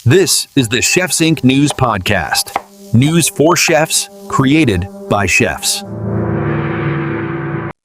This is the Chefs Inc. News Podcast. News for chefs, created by chefs.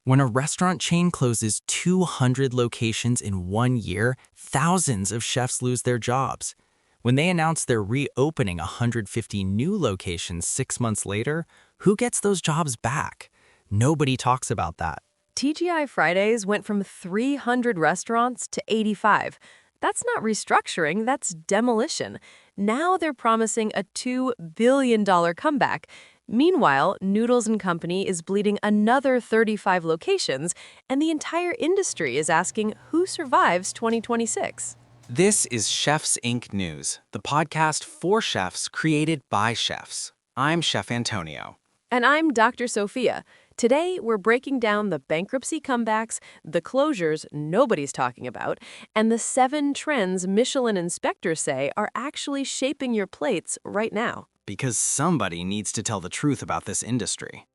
When a restaurant chain closes 200 locations in 1 year, thousands of chefs lose their jobs. When they announce they're reopening 150 new locations 6 months later, who gets those jobs back? Nobody talks about that. TGI Fridays went from 300 restaurants to 85. That's not restructuring, that's demolition. Now they're promising a $2 billion comeback. Meanwhile, Noodles and Company is bleeding another 35 locations, and the entire industry is asking who survives 2026. This is Chefs Inc. News, the podcast for chefs created by chefs. I'm Chef Antonio. And I'm Dr. Sophia. Today, we're breaking down the bankruptcy comebacks, the closures nobody's talking about, and the 7 trends Michelin inspectors say are actually shaping your plates right now. Because somebody needs to tell the truth about this industry.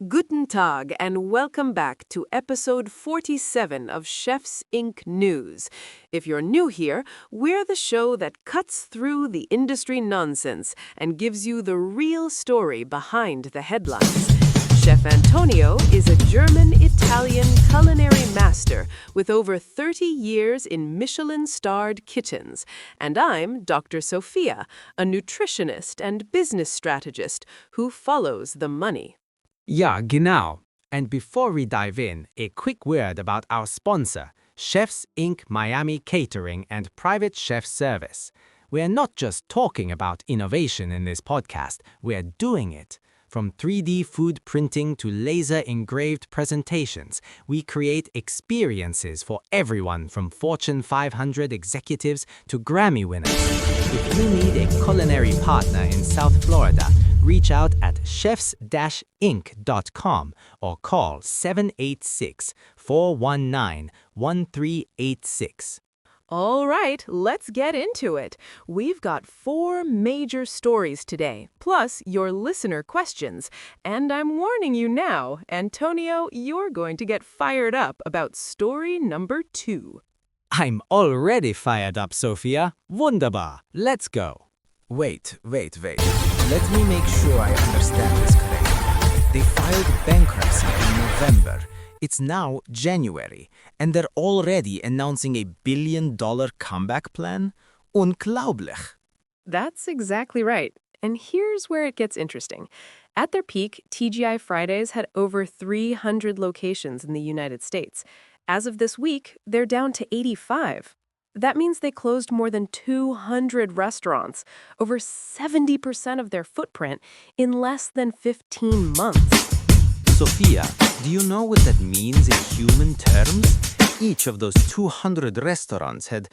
Guten Tag, and welcome back to episode 47 of Chefs Inc. News. If you're new here, we're the show that cuts through the industry nonsense and gives you the real story behind the headlines. Chef Antonio is a German-Italian culinary master with over 30 years in Michelin-starred kitchens. And I'm Dr. Sophia, a nutritionist and business strategist who follows the money. Ja, genau. And before we dive in, a quick word about our sponsor, Chefs Inc. Miami Catering and Private Chef Service. We're not just talking about innovation in this podcast, we're doing it. From 3D food printing to laser-engraved presentations, we create experiences for everyone from Fortune 500 executives to Grammy winners. If you need a culinary partner in South Florida, reach out at chefs-inc.com or call 786-419-1386. All right, let's get into it. We've got 4 major stories today, plus your listener questions. And I'm warning you now, Antonio, you're going to get fired up about story number 2. I'm already fired up, Sophia. Wunderbar. Let's go. Wait. Let me make sure I understand this correctly. They filed bankruptcy in November. It's now January, and they're already announcing a $1 billion comeback plan? Unglaublich. That's exactly right. And here's where it gets interesting. At their peak, TGI Fridays had over 300 locations in the United States. As of this week, they're down to 85. That means they closed more than 200 restaurants, over 70% of their footprint, in less than 15 months. Sophia, do you know what that means in human terms? Each of those 200 restaurants had,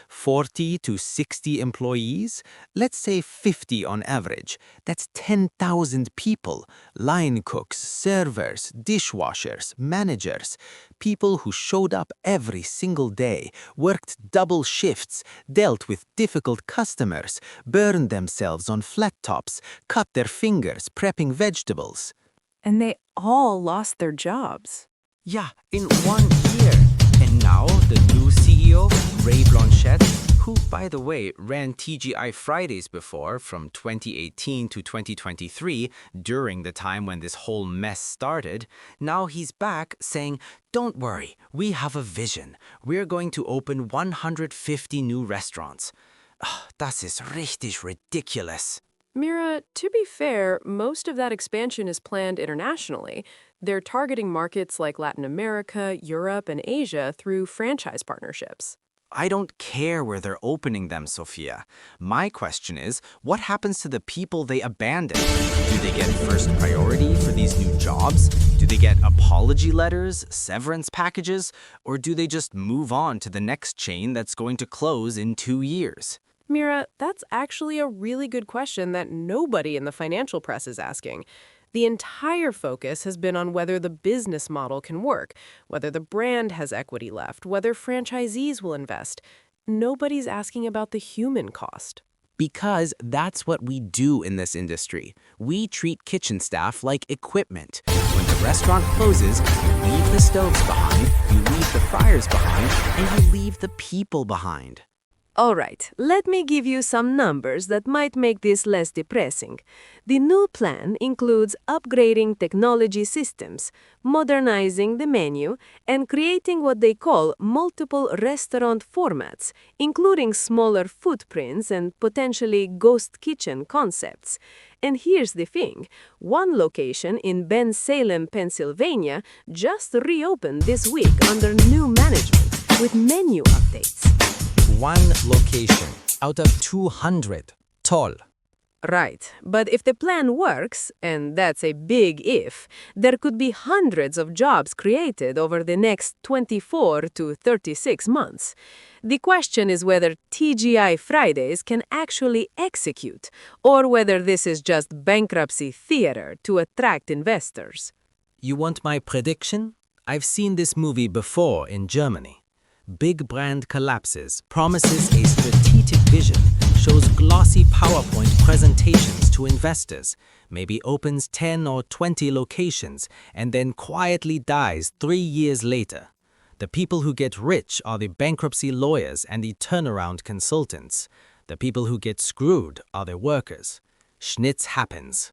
40 to 60 employees? Let's say 50 on average. That's 10,000 people. Line cooks, servers, dishwashers, managers. People who showed up every single day, worked double shifts, dealt with difficult customers, burned themselves on flat tops, cut their fingers prepping vegetables. And they all lost their jobs. Yeah, in 1 year. And now the new CEO, Ray Blanchette, who, by the way, ran TGI Fridays before from 2018 to 2023, during the time when this whole mess started, now he's back saying, don't worry, we have a vision. We're going to open 150 new restaurants. Das ist richtig ridiculous. Mira, to be fair, most of that expansion is planned internationally. They're targeting markets like Latin America, Europe, and Asia through franchise partnerships. I don't care where they're opening them, Sophia. My question is, what happens to the people they abandoned? Do they get first priority for these new jobs? Do they get apology letters, severance packages, or do they just move on to the next chain that's going to close in 2 years? Mira, that's actually a really good question that nobody in the financial press is asking. The entire focus has been on whether the business model can work, whether the brand has equity left, whether franchisees will invest. Nobody's asking about the human cost. Because that's what we do in this industry. We treat kitchen staff like equipment. When the restaurant closes, you leave the stoves behind, you leave the fryers behind, and you leave the people behind. All right, let me give you some numbers that might make this less depressing. The new plan includes upgrading technology systems, modernizing the menu, and creating what they call multiple restaurant formats, including smaller footprints and potentially ghost kitchen concepts. And here's the thing, one location in Ben Salem, Pennsylvania just reopened this week under new management with menu updates. One location out of 200. Toll. Right, but if the plan works, and that's a big if, there could be hundreds of jobs created over the next 24 to 36 months. The question is whether TGI Fridays can actually execute, or whether this is just bankruptcy theater to attract investors. You want my prediction? I've seen this movie before in Germany. Big brand collapses, promises a strategic vision, shows glossy PowerPoint presentations to investors, maybe opens 10 or 20 locations, and then quietly dies 3 years later. The people who get rich are the bankruptcy lawyers and the turnaround consultants. The people who get screwed are the workers. Schnitz happens.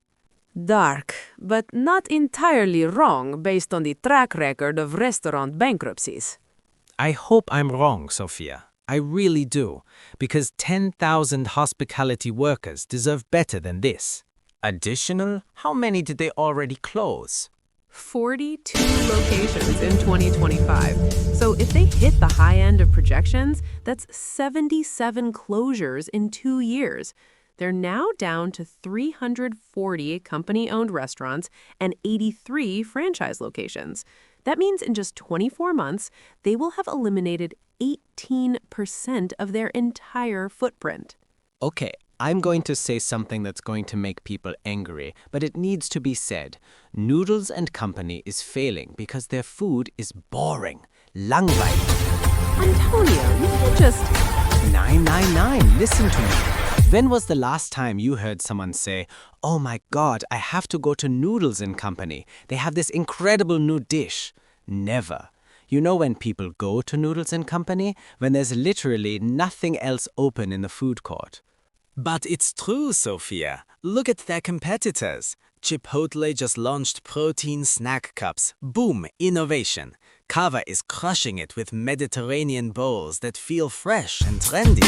Dark, but not entirely wrong based on the track record of restaurant bankruptcies. I hope I'm wrong, Sophia. I really do, because 10,000 hospitality workers deserve better than this. Additional? How many did they already close? 42 locations in 2025. So if they hit the high end of projections, that's 77 closures in 2 years. They're now down to 340 company-owned restaurants and 83 franchise locations. That means in just 24 months, they will have eliminated 18% of their entire footprint. Okay, I'm going to say something that's going to make people angry, but it needs to be said. Noodles and Company is failing because their food is boring. Langweilig. Antonio, you can just... 999, listen to me. When was the last time you heard someone say, "Oh my God, I have to go to Noodles and Company. They have this incredible new dish"? Never. You know when people go to Noodles and Company? When there's literally nothing else open in the food court. But it's true, Sophia. Look at their competitors. Chipotle just launched protein snack cups. Boom, innovation. Cava is crushing it with Mediterranean bowls that feel fresh and trendy.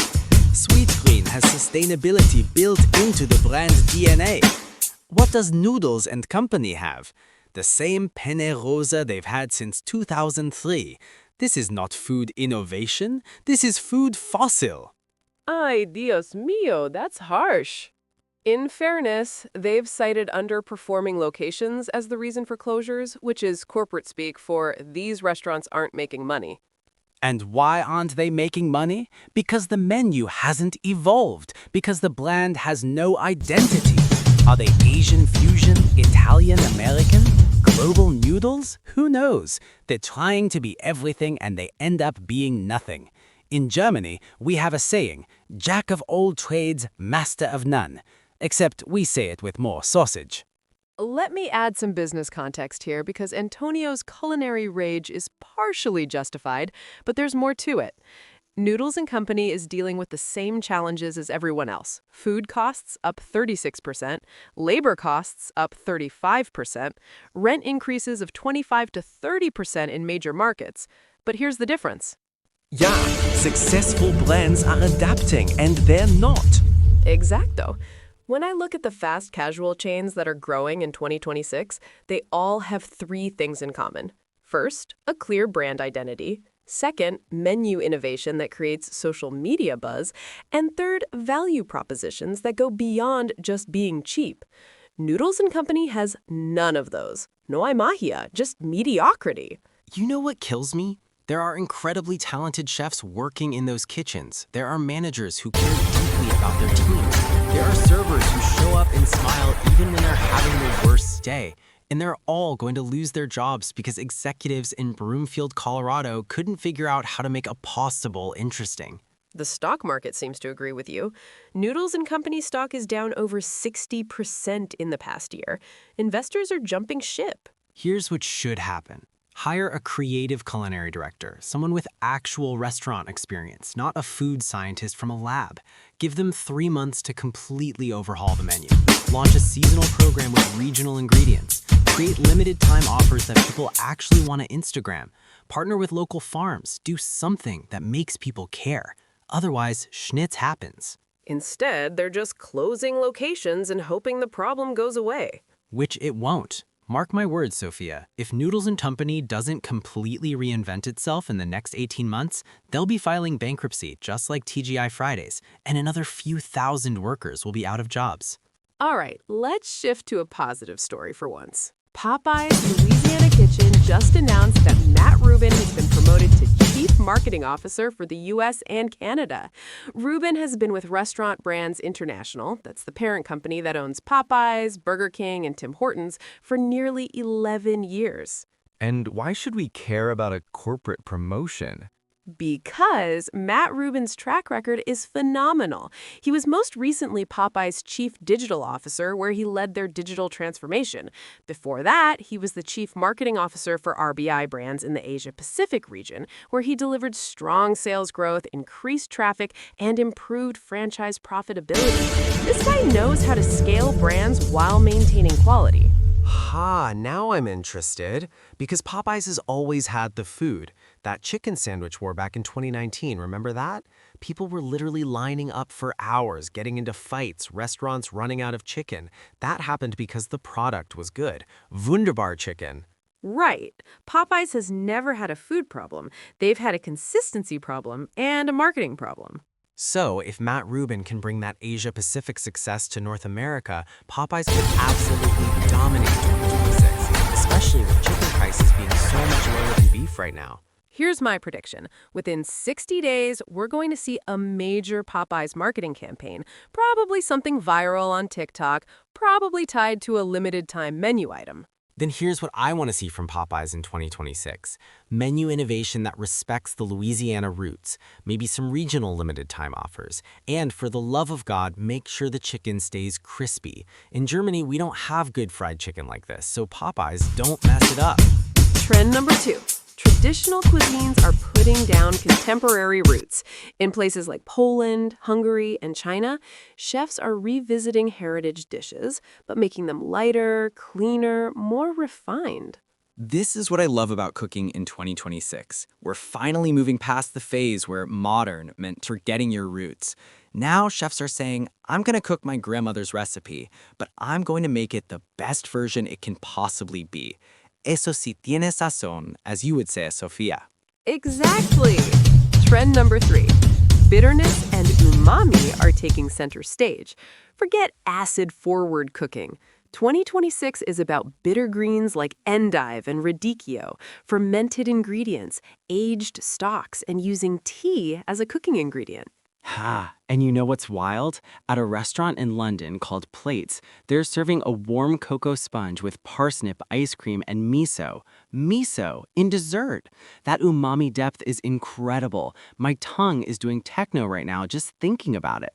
Sweetgreen has sustainability built into the brand DNA. What does Noodles and Company have? The same penne rosa they've had since 2003. This is not food innovation. This is food fossil. Ay, Dios mío, that's harsh. In fairness, they've cited underperforming locations as the reason for closures, which is corporate speak for these restaurants aren't making money. And why aren't they making money? Because the menu hasn't evolved. Because the brand has no identity. Are they Asian fusion, Italian American, global noodles? Who knows? They're trying to be everything and they end up being nothing. In Germany, we have a saying, Jack of all trades, master of none. Except we say it with more sausage. Let me add some business context here because Antonio's culinary rage is partially justified, but there's more to it. Noodles and Company is dealing with the same challenges as everyone else. Food costs up 36%, labor costs up 35%, rent increases of 25 to 30% in major markets. But here's the difference. Yeah, successful brands are adapting and they're not. Exacto. When I look at the fast casual chains that are growing in 2026, they all have 3 things in common. First, a clear brand identity. Second, menu innovation that creates social media buzz. And third, value propositions that go beyond just being cheap. Noodles and Company has none of those. No hay magia, just mediocrity. You know what kills me? There are incredibly talented chefs working in those kitchens. There are managers who care deeply about their teams. There are servers who show up and smile even when they're having the worst day. And they're all going to lose their jobs because executives in Broomfield, Colorado couldn't figure out how to make a possible interesting. The stock market seems to agree with you. Noodles and Company stock is down over 60% in the past year. Investors are jumping ship. Here's what should happen. Hire a creative culinary director, someone with actual restaurant experience, not a food scientist from a lab. Give them 3 months to completely overhaul the menu. Launch a seasonal program with regional ingredients. Create limited time offers that people actually want to Instagram. Partner with local farms. Do something that makes people care. Otherwise, schnitz happens. Instead, they're just closing locations and hoping the problem goes away. Which it won't. Mark my words, Sophia. If Noodles & Company doesn't completely reinvent itself in the next 18 months, they'll be filing bankruptcy just like TGI Fridays, and another few thousand workers will be out of jobs. All right, let's shift to a positive story for once. Popeyes Louisiana Kitchen just announced that Matt Rubin has been promoted to Chief Marketing Officer for the U.S. and Canada. Rubin has been with Restaurant Brands International, that's the parent company that owns Popeyes, Burger King, and Tim Hortons, for nearly 11 years. And why should we care about a corporate promotion? Because Matt Rubin's track record is phenomenal. He was most recently Popeye's Chief Digital Officer, where he led their digital transformation. Before that, he was the Chief Marketing Officer for RBI Brands in the Asia-Pacific region, where he delivered strong sales growth, increased traffic, and improved franchise profitability. This guy knows how to scale brands while maintaining quality. Now I'm interested, because Popeyes has always had the food. That chicken sandwich war back in 2019, remember that? People were literally lining up for hours, getting into fights, restaurants running out of chicken. That happened because the product was good. Wunderbar chicken. Right. Popeyes has never had a food problem. They've had a consistency problem and a marketing problem. So, if Matt Rubin can bring that Asia-Pacific success to North America, Popeyes could absolutely dominate 2026, especially with chicken prices being so much lower than beef right now. Here's my prediction. Within 60 days, we're going to see a major Popeyes marketing campaign, probably something viral on TikTok, probably tied to a limited-time menu item. Then here's what I want to see from Popeyes in 2026. Menu innovation that respects the Louisiana roots, maybe some regional limited time offers, and for the love of God, make sure the chicken stays crispy. In Germany, we don't have good fried chicken like this, so Popeyes, don't mess it up. Trend number 2. Traditional cuisines are putting down contemporary roots. In places like Poland, Hungary, and China, chefs are revisiting heritage dishes, but making them lighter, cleaner, more refined. This is what I love about cooking in 2026. We're finally moving past the phase where modern meant forgetting your roots. Now chefs are saying, I'm going to cook my grandmother's recipe, but I'm going to make it the best version it can possibly be. Eso sí tiene sazón, as you would say, Sophia. Exactly. Trend number 3. Bitterness and umami are taking center stage. Forget acid-forward cooking. 2026 is about bitter greens like endive and radicchio, fermented ingredients, aged stocks, and using tea as a cooking ingredient. And you know what's wild? At a restaurant in London called Plates, they're serving a warm cocoa sponge with parsnip ice cream and miso. Miso in dessert. That umami depth is incredible. My tongue is doing techno right now just thinking about it.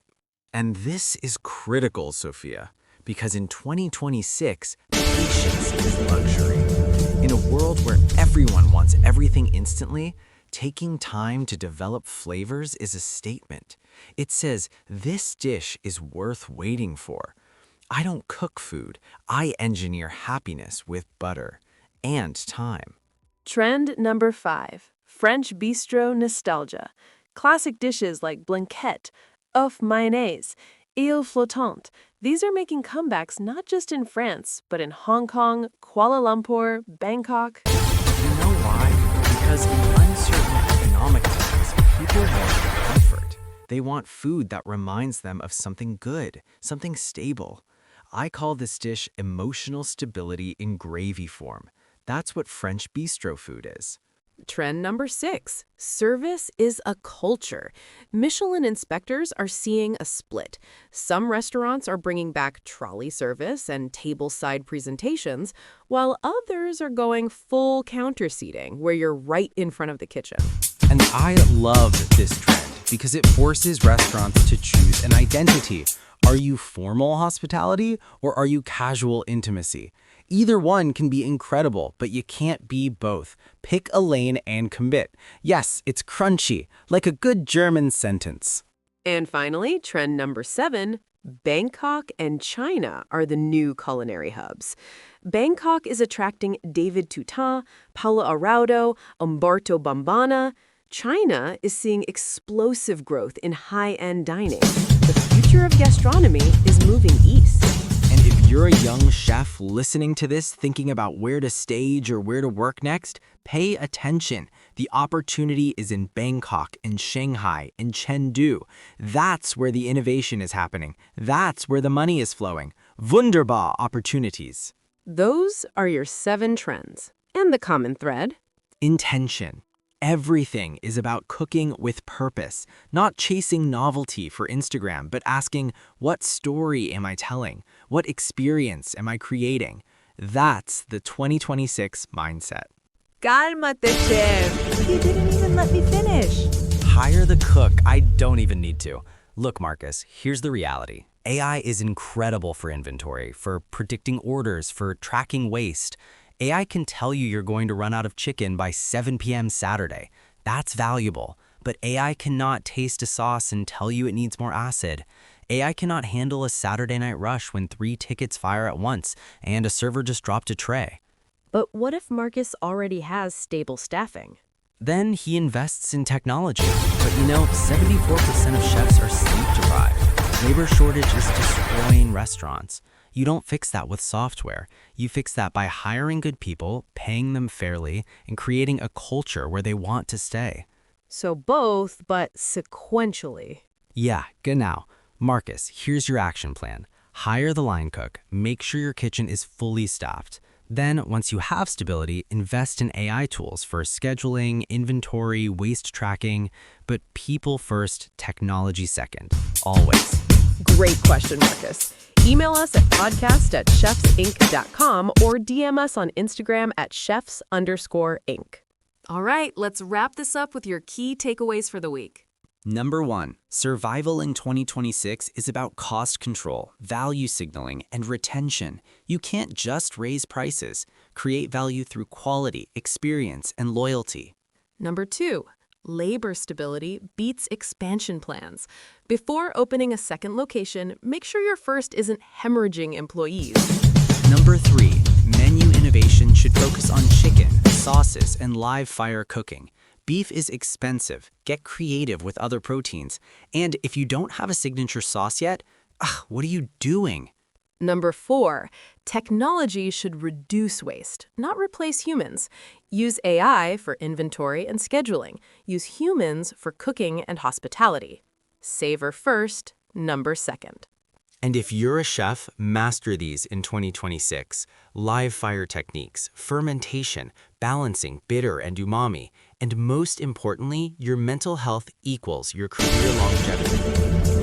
And this is critical, Sophia, because in 2026, patience is luxury. In a world where everyone wants everything instantly, taking time to develop flavors is a statement. It says, this dish is worth waiting for. I don't cook food. I engineer happiness with butter and time. Trend number 5. French bistro nostalgia. Classic dishes like blanquette, œuf mayonnaise, île flottante. These are making comebacks not just in France, but in Hong Kong, Kuala Lumpur, Bangkok. You know why? Because in uncertain economic times, people want comfort. They want food that reminds them of something good, something stable. I call this dish emotional stability in gravy form. That's what French bistro food is. Trend number 6. Service is a culture. Michelin inspectors are seeing a split. Some restaurants are bringing back trolley service and table-side presentations, while others are going full counter seating, where you're right in front of the kitchen. And I love this trend because it forces restaurants to choose an identity. Are you formal hospitality or are you casual intimacy? Either one can be incredible, but you can't be both. Pick a lane and commit. Yes, it's crunchy, like a good German sentence. And finally, trend number 7, Bangkok and China are the new culinary hubs. Bangkok is attracting David Toutain, Paula Araudo, Umberto Bambana. China is seeing explosive growth in high-end dining. The future of gastronomy is moving east. And if you're a young chef listening to this, thinking about where to stage or where to work next, pay attention. The opportunity is in Bangkok, in Shanghai, in Chengdu. That's where the innovation is happening. That's where the money is flowing. Wunderbar opportunities. Those are your 7 trends. And the common thread? Intention. Everything is about cooking with purpose, not chasing novelty for Instagram, but asking, what story am I telling? What experience am I creating? That's the 2026 mindset. Cálmate, chef. He didn't even let me finish. Hire the cook. I don't even need to. Look, Marcus, here's the reality. AI is incredible for inventory, for predicting orders, for tracking waste. AI can tell you you're going to run out of chicken by 7 p.m. Saturday. That's valuable. But AI cannot taste a sauce and tell you it needs more acid. AI cannot handle a Saturday night rush when 3 tickets fire at once and a server just dropped a tray. But what if Marcus already has stable staffing? Then he invests in technology. But 74% of chefs are sleep deprived. Labor shortage is destroying restaurants. You don't fix that with software. You fix that by hiring good people, paying them fairly, and creating a culture where they want to stay. So both, but sequentially. Yeah, genau. Marcus, here's your action plan. Hire the line cook. Make sure your kitchen is fully staffed. Then, once you have stability, invest in AI tools for scheduling, inventory, waste tracking, but people first, technology second. Always. Great question, Marcus. Email us at podcast@chefsinc.com or DM us on Instagram at chefs_inc. All right, let's wrap this up with your key takeaways for the week. Number 1, survival in 2026 is about cost control, value signaling, and retention. You can't just raise prices. Create value through quality, experience, and loyalty. Number 2, labor stability beats expansion plans. Before opening a second location, make sure your first isn't hemorrhaging employees. Number 3, menu innovation should focus on chicken, sauces, and live fire cooking. Beef is expensive. Get creative with other proteins. And if you don't have a signature sauce yet, what are you doing? Number 4, technology should reduce waste, not replace humans. Use AI for inventory and scheduling. Use humans for cooking and hospitality. Savor first, number 2nd. And if you're a chef, master these in 2026. Live fire techniques, fermentation, balancing bitter and umami, and most importantly, your mental health equals your career longevity.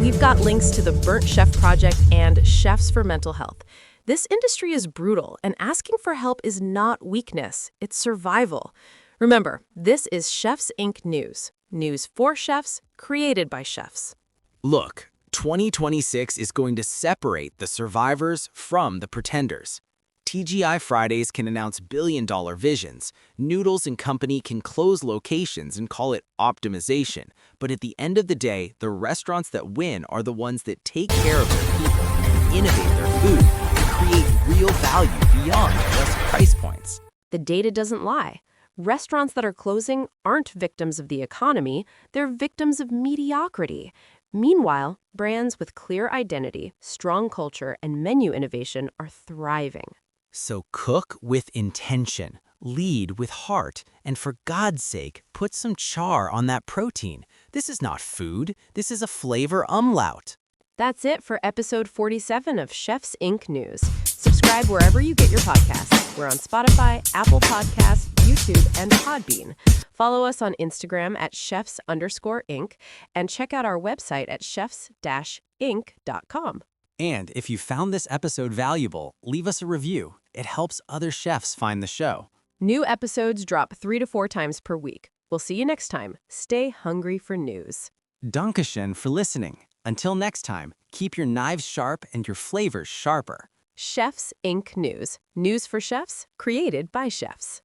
We've got links to the Burnt Chef Project and Chefs for Mental Health. This industry is brutal, and asking for help is not weakness, it's survival. Remember, this is Chefs Inc. News. News for chefs, created by chefs. Look, 2026 is going to separate the survivors from the pretenders. TGI Fridays can announce billion-dollar visions. Noodles and Company can close locations and call it optimization. But at the end of the day, the restaurants that win are the ones that take care of their people, innovate their food, and create real value beyond just price points. The data doesn't lie. Restaurants that are closing aren't victims of the economy, they're victims of mediocrity. Meanwhile, brands with clear identity, strong culture, and menu innovation are thriving. So cook with intention, lead with heart, and for God's sake, put some char on that protein. This is not food, this is a flavor umlaut. That's it for episode 47 of Chefs Inc. News. Subscribe wherever you get your podcasts. We're on Spotify, Apple Podcasts, YouTube, and Podbean. Follow us on Instagram at chefs_inc and check out our website at chefs-inc.com. And if you found this episode valuable, leave us a review. It helps other chefs find the show. New episodes drop 3 to 4 times per week. We'll see you next time. Stay hungry for news. Dankeschön for listening. Until next time, keep your knives sharp and your flavors sharper. Chefs Inc. News. News for chefs, created by chefs.